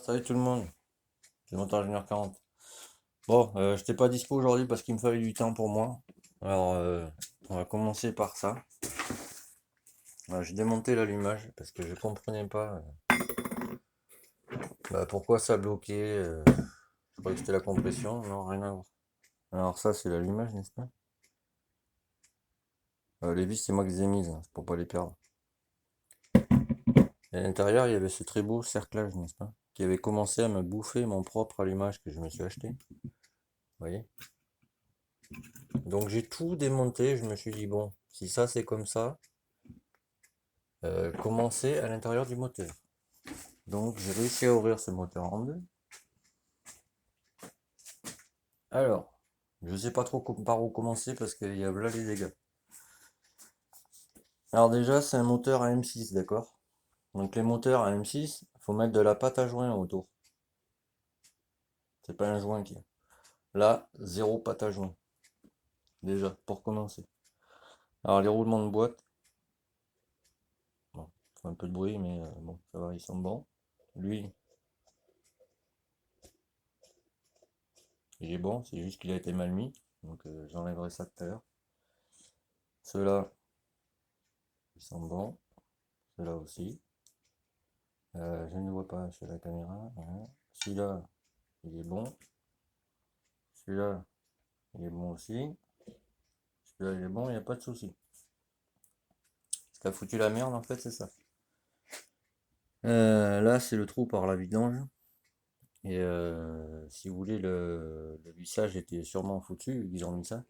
Salut tout le monde, c'est Montage Junior 40. Bon, j'étais pas dispo aujourd'hui parce qu'il me fallait du temps pour moi. Alors, on va commencer par ça. J'ai démonté l'allumage parce que je comprenais pas pourquoi ça bloquait. Je croyais que c'était la compression, non, rien à voir. Alors ça, c'est l'allumage, n'est-ce pas? Les vis, c'est moi qui les ai mises, hein, c'est pour pas les perdre. Et à l'intérieur, il y avait ce très beau cerclage, n'est-ce pas? Qui avait commencé à me bouffer mon propre allumage que je me suis acheté. Vous voyez? Donc j'ai tout démonté, je me suis dit, bon, si ça c'est comme ça, commencer à l'intérieur du moteur. Donc j'ai réussi à ouvrir ce moteur en deux. Alors, je sais pas trop par où commencer parce qu'il y a là les dégâts. Alors déjà, c'est un moteur à M6, d'accord? Donc les moteurs à M6, faut mettre de la pâte à joint autour. C'est pas un joint qui est. Là, zéro pâte à joint. Déjà, pour commencer. Alors les roulements de boîte, bon, fait un peu de bruit, mais bon, ça va, ils sont bons. Lui, il est bon, c'est juste qu'il a été mal mis. Donc j'enlèverai ça tout à l'heure. Ceux-là, ils sont bons. Ceux-là aussi. Je ne vois pas sur la caméra. Voilà. Celui-là, il est bon. Celui-là, il est bon aussi. Celui-là, il est bon, il n'y a pas de souci. Ce qui a foutu la merde, en fait, c'est ça. Là, c'est le trou par la vidange. Et si vous voulez, le lissage était sûrement foutu, ils ont mis ça.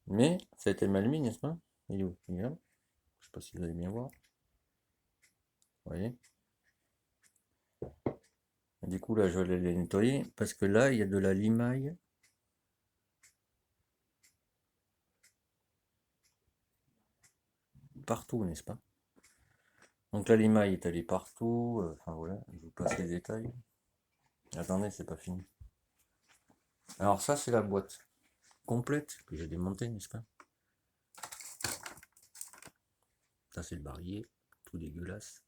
Mais ça a été mal mis, n'est-ce pas? Il est où? Il est là. Je sais pas si vous allez bien voir. Vous voyez? Et du coup, là, je vais aller les nettoyer parce que là, il y a de la limaille. Partout, n'est-ce pas? Donc la limaille est allée partout. Enfin voilà, je vous passe les détails. Attendez, c'est pas fini. Alors ça, c'est la boîte complète que j'ai démontée, n'est-ce pas? Ça, c'est le barillet, tout dégueulasse.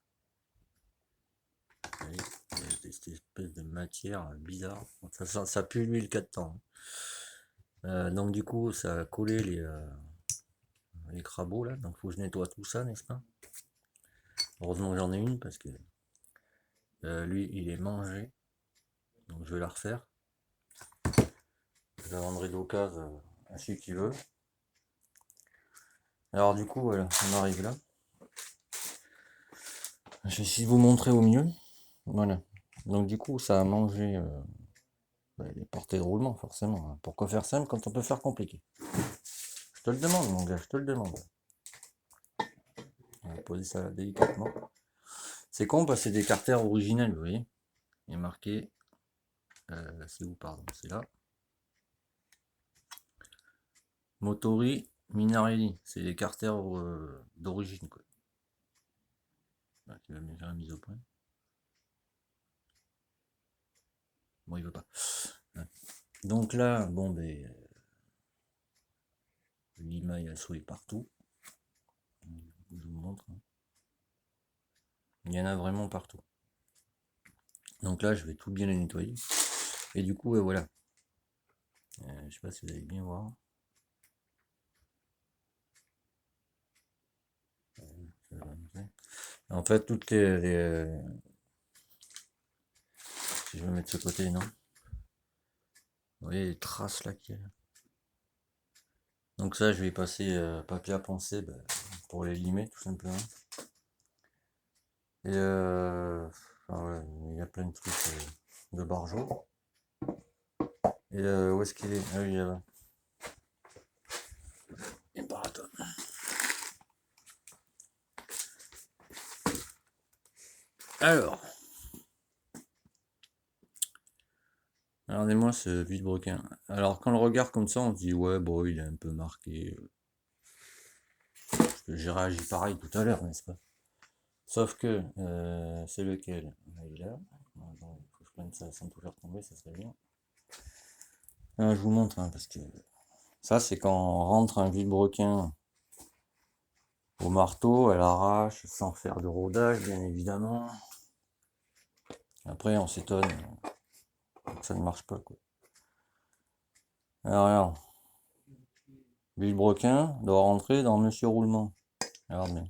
Vous voyez, il y a cette espèce de matière bizarre. Ça pue l'huile 4 temps. Donc du coup, ça a collé les crabos là. Donc faut que je nettoie tout ça, n'est-ce pas? Heureusement que j'en ai une parce que lui, il est mangé. Donc je vais la refaire. Je la vendrai d'occasion à celui qui veut. Alors du coup, voilà, on arrive là. Je vais essayer de vous montrer au mieux. Voilà. Donc du coup, ça a mangé les portées de roulement, forcément, hein. Pourquoi faire simple quand on peut faire compliqué? Je te le demande, mon gars, je te le demande. On va poser ça délicatement. C'est con parce que c'est des carters originales, vous voyez. Il est marqué, c'est où, pardon, c'est là. Motori Minarelli, c'est des carters d'origine, quoi. Là, tu vas bien faire la mise au point. Bon, il veut pas. Ouais. Donc là, bon, ben, limaille a souillé partout. Je vous montre, hein. Il y en a vraiment partout. Donc là, je vais tout bien les nettoyer. Et du coup, voilà. Je sais pas si vous allez bien voir. En fait, toutes si je vais mettre ce côté, non? Vous voyez les traces là qu'il y a. Donc ça, je vais passer papier à poncer pour les limer, tout simplement. Et enfin, voilà, il y a plein de trucs de barjo. Et où est-ce qu'il est? Ah oui, là-bas. Et paratonne. Alors, regardez-moi ce vide-broquin. Alors, quand on le regarde comme ça, on se dit, ouais, bon, il est un peu marqué. Parce que j'ai réagi pareil tout à l'heure, n'est-ce pas? Sauf que, c'est lequel? Il est là. Attends, il faut que je prenne ça sans tout faire tomber, ça serait bien. Je vous montre, hein, parce que ça, c'est quand on rentre un vide-broquin au marteau, à l'arrache, sans faire de rodage, bien évidemment. Après, on s'étonne que ça ne marche pas, quoi. Alors, regarde. Villebrequin doit rentrer dans Monsieur Roulement. Regarde bien.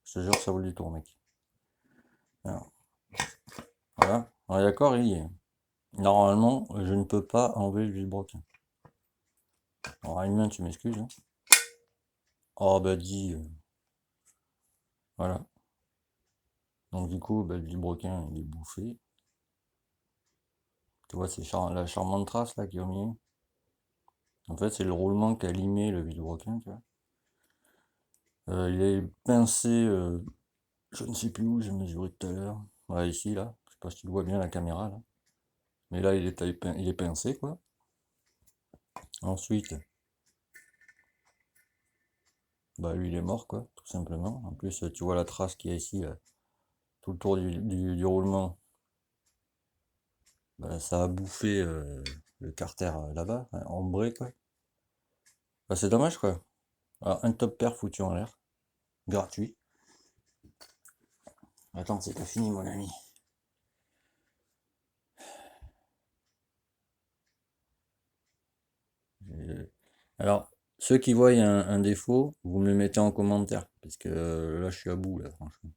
Je te jure, ça vaut du tour, mec. Alors, voilà. On est d'accord, il y est. Normalement, je ne peux pas enlever le villebrequin. Alors, Ayman, tu m'excuses. Hein. Oh, bah, dis. Voilà. Donc, du coup, bah, le villebrequin, il est bouffé. Tu vois, c'est la charmante trace, là, qui est au milieu. En fait, c'est le roulement qui a limé le villebrequin, tu vois. Il est pincé, je ne sais plus où, j'ai mesuré tout à l'heure. Voilà, ici, là. Je sais pas si tu le vois bien, la caméra, là. Mais là, il est pincé, quoi. Ensuite, bah lui il est mort quoi, tout simplement. En plus, tu vois la trace qu'il y a ici, là, tout le tour du roulement. Bah, ça a bouffé le carter là-bas, hein, ambré quoi. Bah, c'est dommage quoi. Alors, un top pair foutu en l'air, gratuit. Attends, c'est pas fini mon ami. Alors, ceux qui voient un défaut, vous me le mettez en commentaire, parce que là je suis à bout là, franchement.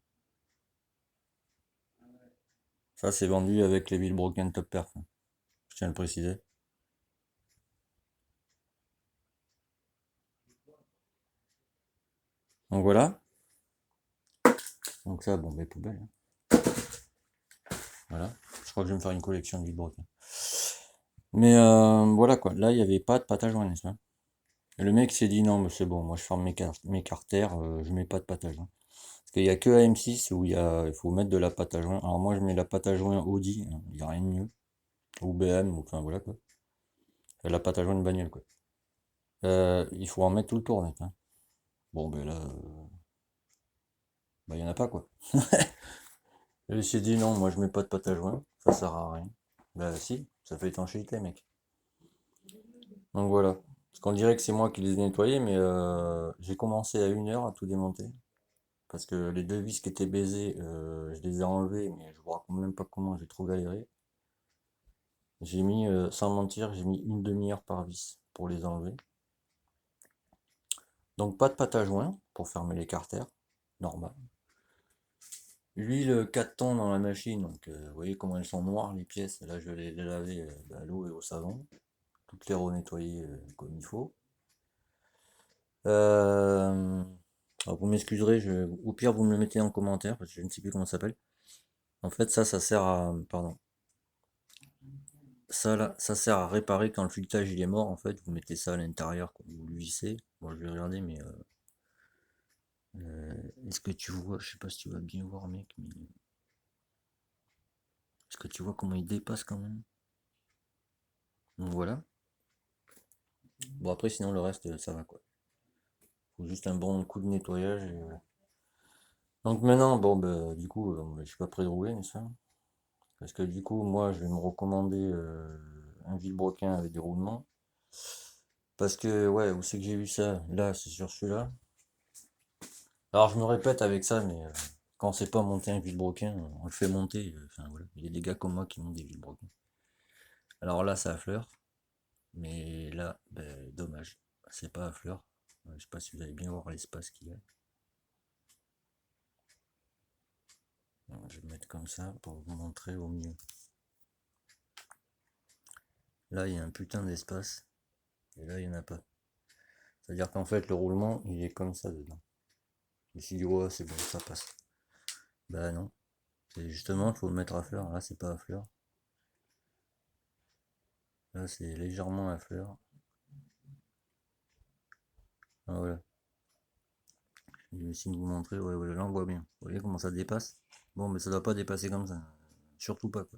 Ça c'est vendu avec les Villebroken Top Perf, hein. Je tiens à le préciser. Donc voilà. Donc ça, bon, mes poubelles. Hein. Voilà. Je crois que je vais me faire une collection de Villebrequin. Mais voilà quoi. Là, il n'y avait pas de pâte à joint, n'est-ce pas? Et le mec s'est dit non, mais c'est bon, moi je ferme mes carters, je mets pas de pâte à joint. Parce qu'il n'y a que à M6 où il faut mettre de la pâte à joint. Alors moi je mets la pâte à joint Audi, hein, il n'y a rien de mieux. Ou BM, ou enfin voilà quoi. Et la pâte à joint de bagnole quoi. Il faut en mettre tout le tour, mec. Hein. Bon ben là, bah il n'y en a pas quoi. Et il s'est dit non, moi je mets pas de pâte à joint, ça sert à rien. Bah si, ça fait étanchéité mec. Donc voilà. Parce qu'on dirait que c'est moi qui les ai nettoyés, mais j'ai commencé à 1 heure à tout démonter. Parce que les deux vis qui étaient baisées, je les ai enlevées, mais je vous raconte même pas comment, j'ai trop galéré. J'ai mis, sans mentir, j'ai mis une demi-heure par vis pour les enlever. Donc pas de pâte à joint pour fermer les carters, normal. L'huile 4 tons dans la machine, donc vous voyez comment elles sont noires les pièces. Là je vais les laver à l'eau et au savon, toutes les renettoyer comme il faut. Alors vous m'excuserez, au pire vous me le mettez en commentaire parce que je ne sais plus comment ça s'appelle. En fait ça sert à, pardon, ça là, ça sert à réparer quand le filetage il est mort. En fait vous mettez ça à l'intérieur, vous le vissez. Bon je vais regarder mais est-ce que tu vois, je sais pas si tu vas bien voir mec, mais est-ce que tu vois comment il dépasse quand même? Donc voilà. Bon après sinon le reste ça va quoi. Faut juste un bon coup de nettoyage. Donc maintenant bon bah du coup je suis pas prêt de rouler n'est-ce pas? Parce que du coup moi je vais me recommander un villebrequin avec des roulements. Parce que ouais, où c'est que j'ai vu ça? Là c'est sur celui-là. Alors je me répète avec ça mais quand c'est pas monter un villebrequin, on le fait monter. Enfin voilà, il y a des gars comme moi qui montent des villebrequins. Alors là ça affleure. Mais là, ben, dommage, c'est pas à fleur. Je sais pas si vous allez bien voir l'espace qu'il y a. Alors, je vais mettre comme ça pour vous montrer au mieux. Là, il y a un putain d'espace. Et là, il n'y en a pas. C'est-à-dire qu'en fait, le roulement, il est comme ça dedans. Je me suis dit, ouais, c'est bon, ça passe. Bah non. C'est justement, il faut le mettre à fleur. Là, c'est pas à fleur. Là, c'est légèrement à fleur. Ah, voilà. Je vais essayer de vous montrer. Ouais, ouais, là, on voit bien. Vous voyez comment ça dépasse? Bon, mais ça doit pas dépasser comme ça. Surtout pas, quoi.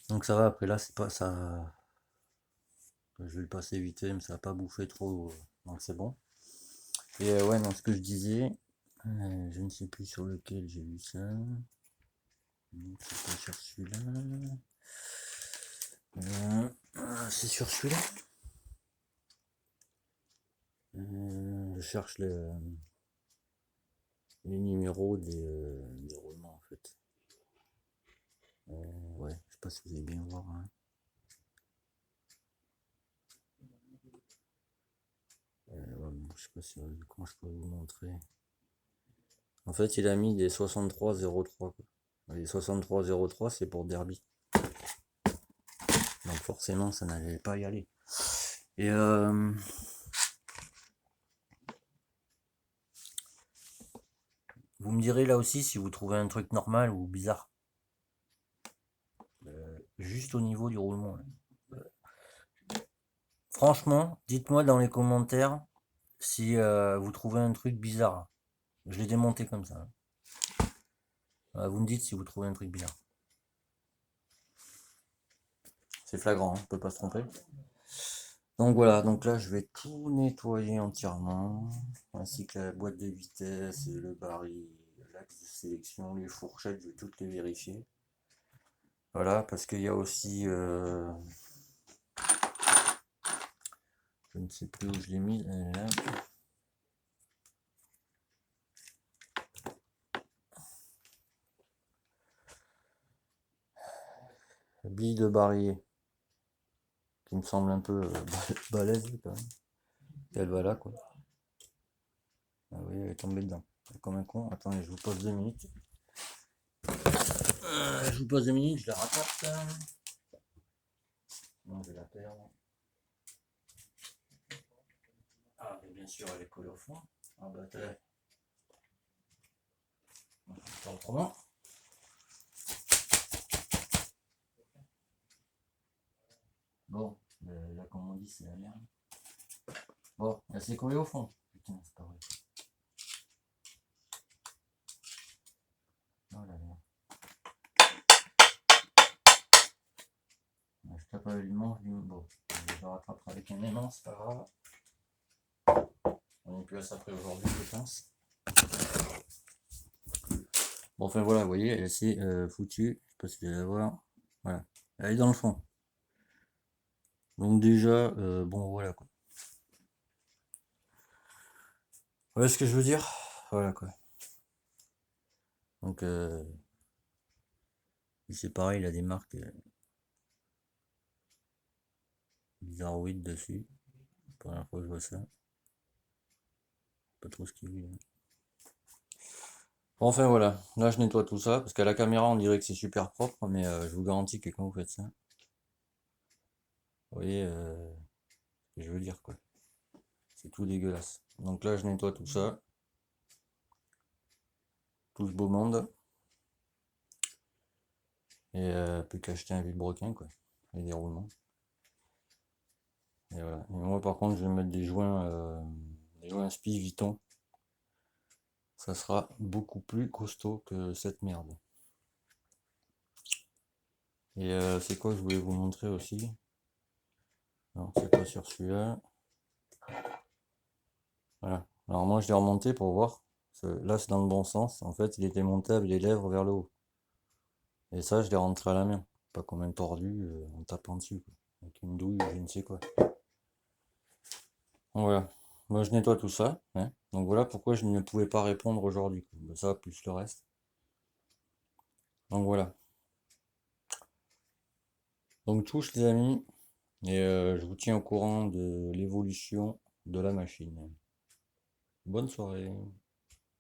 Donc ça va, après là, c'est pas ça. Je vais le passer vite fait, mais ça va pas bouffer trop. Donc c'est bon. Et ouais, non, ce que je disais, je ne sais plus sur lequel j'ai vu ça. C'est pas sur celui-là. C'est sur celui-là. Je cherche les numéros des roulements en fait. pas si vous allez bien voir. Hein. Je sais pas si comment je peux vous montrer. En fait, il a mis des 63,03. Les 63,03, c'est pour Derby. Donc forcément, ça n'allait pas y aller. Et vous me direz là aussi si vous trouvez un truc normal ou bizarre. Juste au niveau du roulement. Franchement, dites-moi dans les commentaires si vous trouvez un truc bizarre. Je l'ai démonté comme ça. Vous me dites si vous trouvez un truc bizarre. C'est flagrant, hein, on peut pas se tromper. Donc voilà, donc là je vais tout nettoyer entièrement, ainsi que la boîte de vitesse, le baril, l'axe de sélection, les fourchettes, je vais toutes les vérifier. Voilà, parce qu'il y a aussi, je ne sais plus où je l'ai mis, là. La bille de barillet, qui me semble un peu balèze quand même. Elle va là quoi. Ah oui, elle est tombée dedans. Comme un con. Attendez, je vous pose 2 minutes. Je vous pose 2 minutes, je la rattrape. Non, je vais la perdre. Ah, mais bien sûr, elle est collée au fond. Ah bah t'es. Pas autrement. Bon, là comme on dit, c'est la merde. Bon, elle s'est collée au fond. Putain, c'est pas vrai. Oh là là. Je tape avec le manche, bon, je la rattraperai avec un aimant, c'est pas grave. On est plus à ça près aujourd'hui, je pense. Bon, enfin voilà, vous voyez, elle s'est foutue. Je sais pas si vous allez la voir. Voilà, elle est dans le fond. Donc déjà, bon voilà quoi. Voilà ce que je veux dire. Voilà quoi. Donc c'est pareil, il a des marques bizarroïdes dessus. Première fois que je vois ça. Pas trop ce qu'il veut. Bon, enfin voilà, là je nettoie tout ça, parce qu'à la caméra on dirait que c'est super propre, mais je vous garantis que quand vous faites ça, vous voyez ce que je veux dire quoi. C'est tout dégueulasse. Donc là je nettoie tout ça. Tout ce beau monde. Et plus qu'acheter un vilebrequin quoi. Et des roulements. Et voilà. Et moi par contre je vais mettre des joints Spi Vuitton. Ça sera beaucoup plus costaud que cette merde. Et c'est quoi je voulais vous montrer aussi. Non, c'est pas sur celui-là. Voilà. Alors moi je l'ai remonté pour voir. Là c'est dans le bon sens. En fait il était monté avec les lèvres vers le haut. Et ça je l'ai rentré à la main. Pas comme un tordu en tapant dessus. Quoi. Avec une douille ou je ne sais quoi. Voilà. Moi je nettoie tout ça. Hein. Donc voilà pourquoi je ne pouvais pas répondre aujourd'hui. Ça plus le reste. Donc voilà. Donc touche les amis. Et je vous tiens au courant de l'évolution de la machine. Bonne soirée.